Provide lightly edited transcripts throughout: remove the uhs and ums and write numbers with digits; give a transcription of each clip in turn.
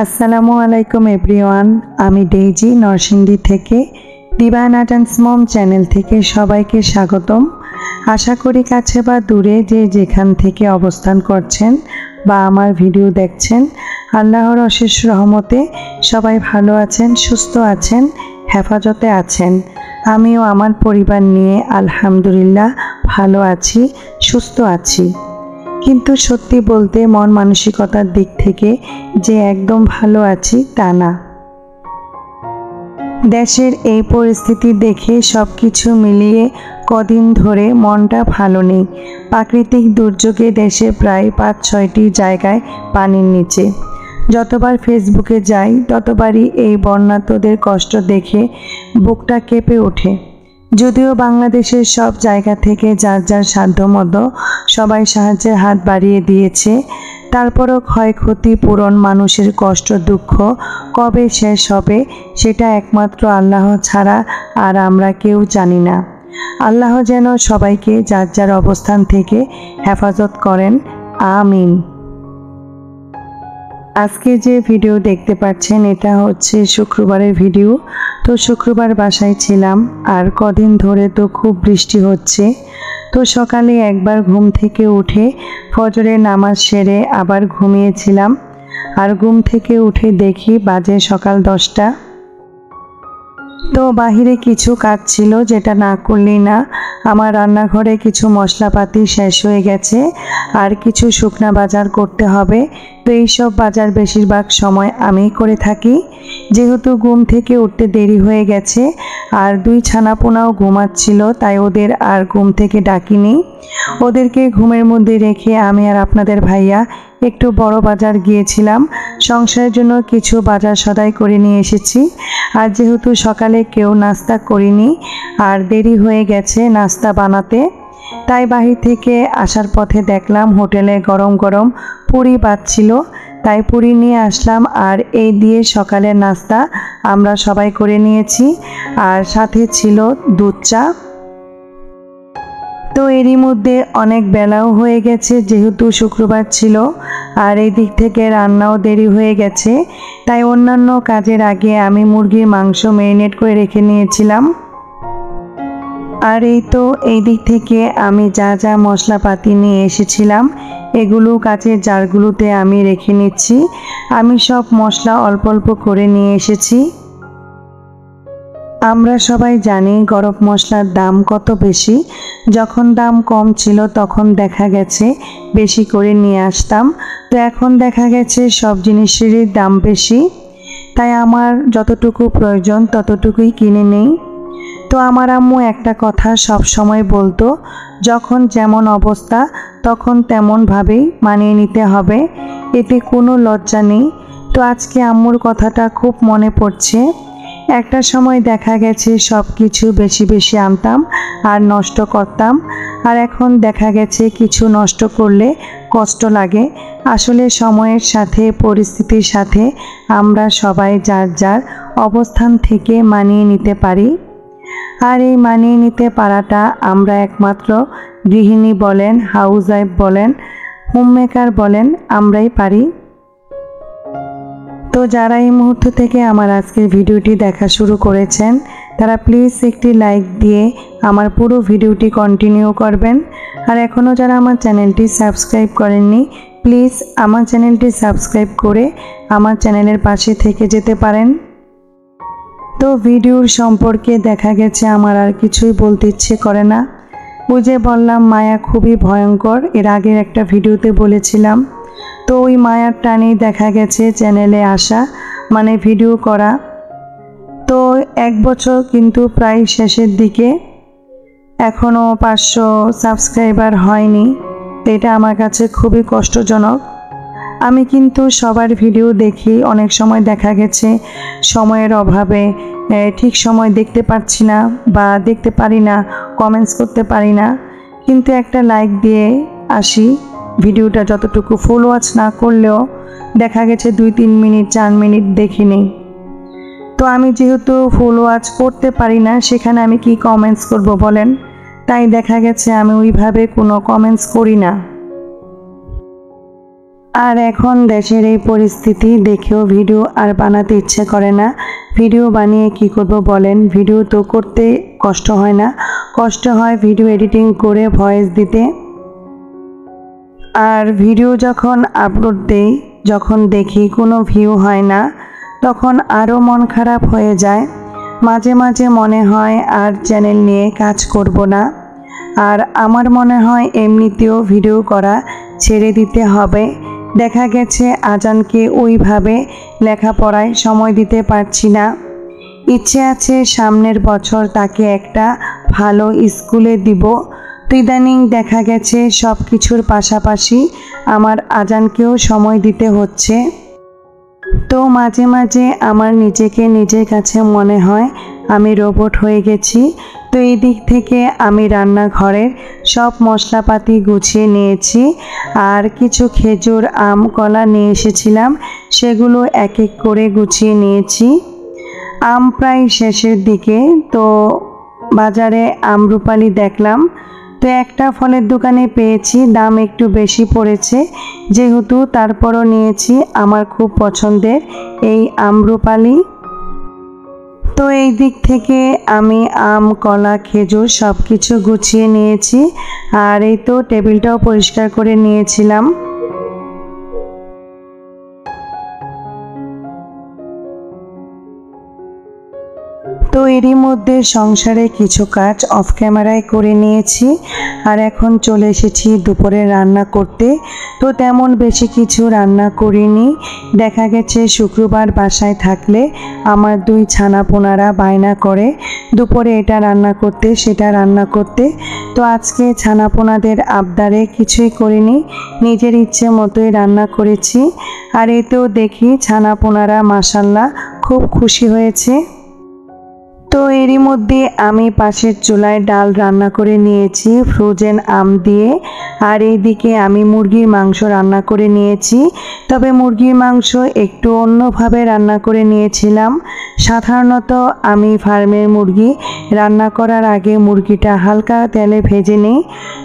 আসসালামু আলাইকুম এভরিওয়ান, আমি ডেইজি নরসিংদী থেকে divine art and mom channel থেকে সবাইকে স্বাগতম। আশা করি কাছে বা দূরে যে যেখান থেকে অবস্থান করছেন বা আমার ভিডিও দেখছেন, আল্লাহর অশেষ রহমতে সবাই ভালো আছেন, সুস্থ আছেন, হেফাজতে আছেন। আমিও আমার পরিবার নিয়ে আলহামদুলিল্লাহ ভালো আছি, সুস্থ আছি। কিন্তু সত্যি বলতে মন মানসিকতার দিক থেকে যে একদম ভালো আছি তা না। দেশের এই পরিস্থিতি দেখে সব কিছু মিলিয়ে কদিন ধরে মনটা ভালো নেই। প্রাকৃতিক দুর্যোগে দেশে প্রায় ৫-৬টি জায়গায় পানির নিচে। যতবার ফেসবুকে যাই ততবারই এই বন্যার্তদের কষ্ট দেখে বুকটা কেঁপে ওঠে। যদিও বাংলাদেশের সব জায়গা থেকে যার যার সাধ্যমতো সবাই সাহায্যের হাত বাড়িয়ে দিয়েছে, তারপরও ক্ষয়ক্ষতি পূরণ, মানুষের কষ্ট দুঃখ কবে শেষ হবে সেটা একমাত্র আল্লাহ ছাড়া আর আমরা কেউ জানি না। আল্লাহ যেন সবাইকে যার যার অবস্থান থেকে হেফাজত করেন, আমিন। আজকে যে ভিডিও দেখতে পাচ্ছেন এটা হচ্ছে শুক্রবারের ভিডিও। তো শুক্রবার বাসায় ছিলাম, আর কদিন ধরে তো খুব বৃষ্টি হচ্ছে। তো সকালে একবার ঘুম থেকে উঠে ফজরের নামাজ সেরে আবার ঘুমিয়েছিলাম, আর ঘুম থেকে উঠে দেখি বাজে সকাল 10টা। তো বাহিরে কিছু কাজ ছিল যেটা না করলেই না। আমার রান্নাঘরে কিছু মশলাপাতি শেষ হয়ে গেছে, আর কিছু শুকনা বাজার করতে হবে। তো এইসব বাজার বেশিরভাগ সময় আমিই করে থাকি। যেহেতু ঘুম থেকে উঠতে দেরি হয়ে গেছে আর 2 ছানাপোনাও ঘুমাচ্ছিল, তাই ওদের আর ঘুম থেকে ডাকিনি। ওদেরকে ঘুমের মধ্যে রেখে আমি আর আপনাদের ভাইয়া একটু বড় বাজার গিয়েছিলাম। সংসারের জন্য কিছু বাজার সদাই করে নিয়ে এসেছি। আর যেহেতু সকালে কেউ নাস্তা করিনি আর দেরি হয়ে গেছে নাস্তা বানাতে, তাই বাহির থেকে আসার পথে দেখলাম হোটেলে গরম গরম পুরি বাজছিল, তাই পুরি নিয়ে আসলাম। আর এই দিয়ে সকালের নাস্তা আমরা সবাই করে নিয়েছি, আর সাথে ছিল দুধ চা। তো এরই মধ্যে অনেক বেলাও হয়ে গেছে যেহেতু শুক্রবার ছিল, আর এই দিক থেকে রান্নাও দেরি হয়ে গেছে, তাই অন্যান্য কাজের আগে আমি মুরগির মাংস ম্যারিনেট করে রেখে নিয়েছিলাম। আর এই তো এই দিক থেকে আমি যা যা মশলাপাতি নিয়ে এসেছিলাম এগুলো কাচের জারগুলোতে আমি রেখে নিচ্ছি। আমি সব মশলা অল্প অল্প করে নিয়ে এসেছি। আমরা সবাই জানি গরম মশলার দাম কত বেশি। যখন দাম কম ছিল তখন দেখা গেছে বেশি করে নিয়ে আসতাম, তো এখন দেখা গেছে সব জিনিসেরই দাম বেশি, তাই আমার যতটুকু প্রয়োজন ততটুকুই কিনে নেই। তো আমার আম্মু একটা কথা সব সময় বলতো, যখন যেমন অবস্থা তখন তেমনভাবেই মানিয়ে নিতে হবে, এতে কোনো লজ্জা নেই। তো আজকে আম্মুর কথাটা খুব মনে পড়ছে। একটা সময় দেখা গেছে সব কিছু বেশি বেশি আনতাম আর নষ্ট করতাম, আর এখন দেখা গেছে কিছু নষ্ট করলে কষ্ট লাগে। আসলে সময়ের সাথে পরিস্থিতির সাথে আমরা সবাই যার যার অবস্থান থেকে মানিয়ে নিতে পারি, আর এই মানিয়ে নিতে পারাটা আমরা একমাত্র গৃহিণী বলেন, হাউস ওয়াইফ বলেন, হোমমেকার বলেন, আমরাই পারি। তো যারা এই মুহূর্ত থেকে আমার আজকের ভিডিওটি দেখা শুরু করেছেন তারা প্লিজ একটি লাইক দিয়ে আমার পুরো ভিডিওটি কন্টিনিউ করবেন। আর এখনও যারা আমার চ্যানেলটি সাবস্ক্রাইব করেননি প্লিজ আমার চ্যানেলটি সাবস্ক্রাইব করে আমার চ্যানেলের পাশে থেকে যেতে পারেন। তো ভিডিওর সম্পর্কে দেখা গেছে আমার আর কিছুই বলতে ইচ্ছে করে না। ওই যে বললাম মায়া খুবই ভয়ঙ্কর, এর আগের একটা ভিডিওতে বলেছিলাম। তো ওই মায়ার টানেই দেখা গেছে চ্যানেলে আসা, মানে ভিডিও করা। তো 1 বছর কিন্তু প্রায় শেষের দিকে, এখনও 500 সাবস্ক্রাইবার হয়নি। তো এটা আমার কাছে খুবই কষ্টজনক। আমি কিন্তু সবার ভিডিও দেখি, অনেক সময় দেখা গেছে সময়ের অভাবে ঠিক সময় দেখতে পাচ্ছি না বা দেখতে পারি না, কমেন্টস করতে পারি না, কিন্তু একটা লাইক দিয়ে আসি। ভিডিওটা যতটুকু ফুল ওয়াচ না করলেও দেখা গেছে 2-3 মিনিট 4 মিনিট দেখি নেই। তো আমি যেহেতু ফুল ওয়াচ করতে পারি না সেখানে আমি কি কমেন্টস করব বলেন, তাই দেখা গেছে আমি ওইভাবে কোনো কমেন্টস করি না। আর এখন দেশের এই পরিস্থিতি দেখেও ভিডিও আর বানাতে ইচ্ছে করে না। ভিডিও বানিয়ে কি করব বলেন? ভিডিও তো করতে কষ্ট হয় না, কষ্ট হয় ভিডিও এডিটিং করে ভয়েস দিতে। আর ভিডিও যখন আপলোড দেই, যখন দেখি কোনো ভিউ হয় না, তখন আরও মন খারাপ হয়ে যায়। মাঝে মাঝে মনে হয় আর চ্যানেল নিয়ে কাজ করব না। আর আমার মনে হয় এমনিতেও ভিডিও করা ছেড়ে দিতে হবে। দেখা গেছে আজানকে ওইভাবে লেখাপড়ায় সময় দিতে পারছি না। ইচ্ছে আছে সামনের বছর তাকে একটা ভালো স্কুলে দিব। তো ইদানিং দেখা গেছে সব কিছুর পাশাপাশি আমার আজানকেও সময় দিতে হচ্ছে। তো মাঝে মাঝে আমার নিজেকে নিজের কাছে মনে হয় আমি রোবট হয়ে গেছি। তো এই দিক থেকে আমি রান্নাঘরের সব মশলাপাতি গুছিয়ে নিয়েছি। আর কিছু খেজুর, আম, কলা নিয়ে এসেছিলাম, সেগুলো এক এক করে গুছিয়ে নিয়েছি। আম প্রায় শেষের দিকে, তো বাজারে আমরুপালি দেখলাম। তো একটা ফলের দোকানে পেয়েছি, দাম একটু বেশি পড়েছে যেহেতু, তারপরও নিয়েছি। আমার খুব পছন্দের এই আমরুপালি। তো এই দিক থেকে আমি আম, কলা, খেজুর সব কিছু গুছিয়ে নিয়েছি। আর এই তো টেবিলটাও পরিষ্কার করে নিয়েছিলাম। তো এরই মধ্যে সংসারে কিছু কাজ অফ ক্যামেরায় করে নিয়েছি। আর এখন চলে এসেছি দুপুরে রান্না করতে। তো তেমন বেশি কিছু রান্না করিনি। দেখা গেছে শুক্রবার বাসায় থাকলে আমার দুই ছানাপোনারা বায়না করে দুপুরে এটা রান্না করতে, সেটা রান্না করতে। তো আজকে ছানাপোনাদের আবদারে কিছুই করিনি, নিজের ইচ্ছে মতোই রান্না করেছি। আর এতেও দেখি ছানাপোনারা মাশাআল্লাহ খুব খুশি হয়েছে। তো এরই মধ্যে আমি পাশের চুলায় ডাল রান্না করে নিয়েছি ফ্রোজেন আম দিয়ে। আর এইদিকে আমি মুরগির মাংস রান্না করে নিয়েছি। তবে মুরগির মাংস একটু অন্যভাবে রান্না করে নিয়েছিলাম। সাধারণত আমি ফার্মের মুরগি রান্না করার আগে মুরগিটা হালকা তেলে ভেজে নিই।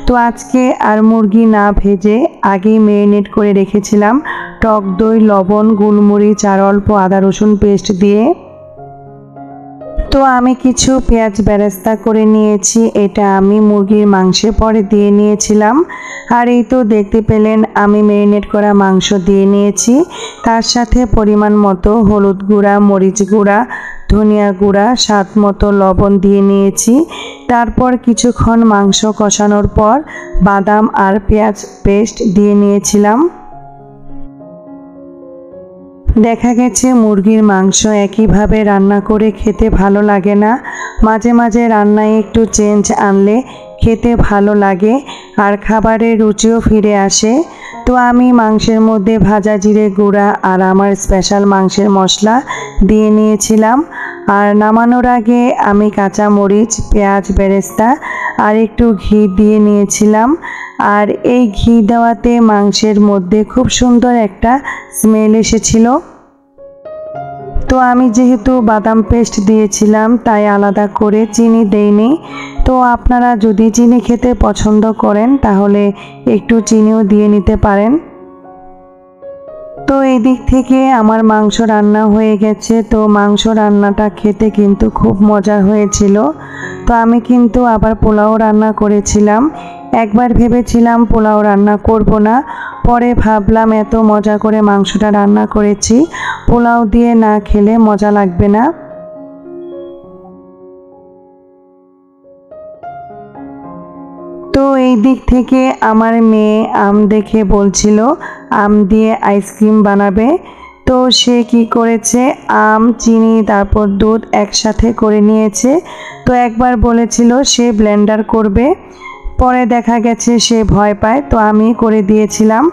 তো আজকে আর মুরগি না ভেজে আগেই ম্যারিনেট করে রেখেছিলাম টক দই, লবণ, গোলমরিচ আর অল্প আদা রসুন পেস্ট দিয়ে। তো আমি কিছু পেঁয়াজ বেরেস্তা করে নিয়েছি, এটা আমি মুরগির মাংসে পরে দিয়ে নিয়েছিলাম। আর এই তো দেখতে পেলেন আমি ম্যারিনেট করা মাংস দিয়ে নিয়েছি। তার সাথে পরিমাণ মতো হলুদ গুঁড়া, মরিচ গুঁড়া, ধনিয়া গুঁড়া, স্বাদ মতো লবণ দিয়ে নিয়েছি। তারপর কিছুক্ষণ মাংস কষানোর পর বাদাম আর পেঁয়াজ পেস্ট দিয়ে নিয়েছিলাম। দেখা গেছে মুরগির মাংস একইভাবে রান্না করে খেতে ভালো লাগে না, মাঝে মাঝে রান্নায় একটু চেঞ্জ আনলে খেতে ভালো লাগে আর খাবারের রুচিও ফিরে আসে। তো আমি মাংসের মধ্যে ভাজা জিরে গুঁড়া আর আমার স্পেশাল মাংসের মশলা দিয়ে নিয়েছিলাম। আর নামানোর আগে আমি কাঁচা মরিচ, পেঁয়াজ বেরেস্তা আর একটু ঘি দিয়ে নিয়েছিলাম। আর এই ঘি দেওয়াতে মাংসের মধ্যে খুব সুন্দর একটা স্মেল এসেছিল। তো আমি যেহেতু বাদাম পেস্ট দিয়েছিলাম তাই আলাদা করে চিনি দেইনি। তো আপনারা যদি চিনি খেতে পছন্দ করেন তাহলে একটু চিনিও দিয়ে নিতে পারেন। তো এই দিক থেকে আমার মাংস রান্না হয়ে গেছে। তো মাংস রান্নাটা খেতে কিন্তু খুব মজার হয়েছিল। তো আমি কিন্তু আবার পোলাও রান্না করেছিলাম। একবার ভেবেছিলাম পোলাও রান্না করব না, পরে ভাবলাম এত মজা করে মাংসটা রান্না করেছি, পোলাও দিয়ে না খেলে মজা লাগবে না। তো এই দিক থেকে আমার মেয়ে আম দেখে বলছিল আম দিয়ে আইসক্রিম বানাবে। তো সে কি করেছে, আম, চিনি তারপর দুধ একসাথে করে নিয়েছে। তো একবার বলেছিল সে ব্লেন্ডার করবে, পরে দেখা গেছে সে ভয় পায়, তো আমি করে দিয়েছিলাম।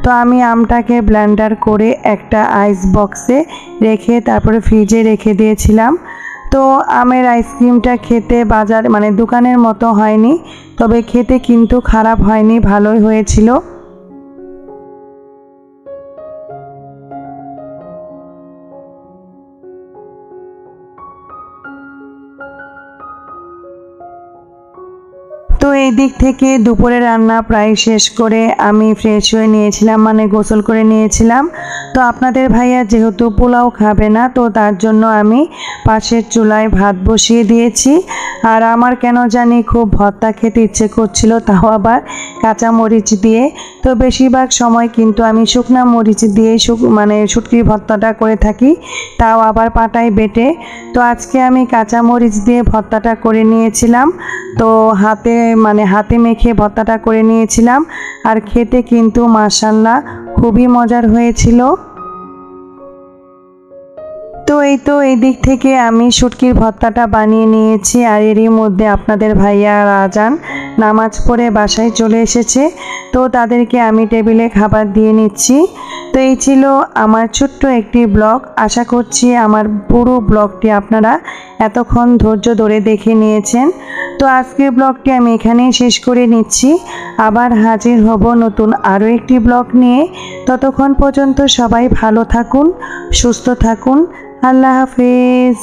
তো আমি আমটাকে ব্লেন্ডার করে একটা আইস বক্সে রেখে তারপরে ফ্রিজে রেখে দিয়েছিলাম। তো আমের আইসক্রিমটা খেতে বাজার মানে দোকানের মতো হয়নি, তবে খেতে কিন্তু খারাপ হয়নি, ভালোই হয়েছিল। তো এই দিক থেকে দুপুরে রান্না প্রায় শেষ করে আমি ফ্রেশ হয়ে নিয়েছিলাম, মানে গোসল করে নিয়েছিলাম। তো আপনাদের ভাইয়া যেহেতু পোলাও খাবে না, তো তার জন্য আমি পাশের চুলায় ভাত বসিয়ে দিয়েছি। আর আমার কেন জানি খুব ভর্তা খেতে ইচ্ছে করছিল, তাও আবার কাঁচা মরিচ দিয়ে। তো বেশিরভাগ সময় কিন্তু আমি শুকনা মরিচ দিয়ে মানে শুটকির ভর্তাটা করে থাকি, তাও আবার পাটায় বেটে। তো আজকে আমি কাঁচা মরিচ দিয়ে ভর্তাটা করে নিয়েছিলাম। তো হাতে মেখে ভর্তাটা করে নিয়েছিলাম। আর খেতে কিন্তু মাশাআল্লাহ খুবই মজার হয়েছিল। তো এই দিক থেকে আমি শুটকির ভর্তাটা বানিয়ে নিয়েছি। আর এরই মধ্যে আপনাদের ভাইয়া আর আজান নামাজ পড়ে বাসায় চলে এসেছে। তো তাদেরকে আমি টেবিলে খাবার দিয়ে নিচ্ছি। তো এই ছিল আমার ছোট্ট একটি ব্লগ। আশা করছি আমার পুরো ব্লগটি আপনারা এতক্ষণ ধৈর্য ধরে দেখে নিয়েছেন। তো আজকের ব্লগটি আমি এখানেই শেষ করে নিচ্ছি। আবার হাজির হব নতুন আরও একটি ব্লগ নিয়ে। ততক্ষণ পর্যন্ত সবাই ভালো থাকুন, সুস্থ থাকুন। আল্লাহ হাফেজ।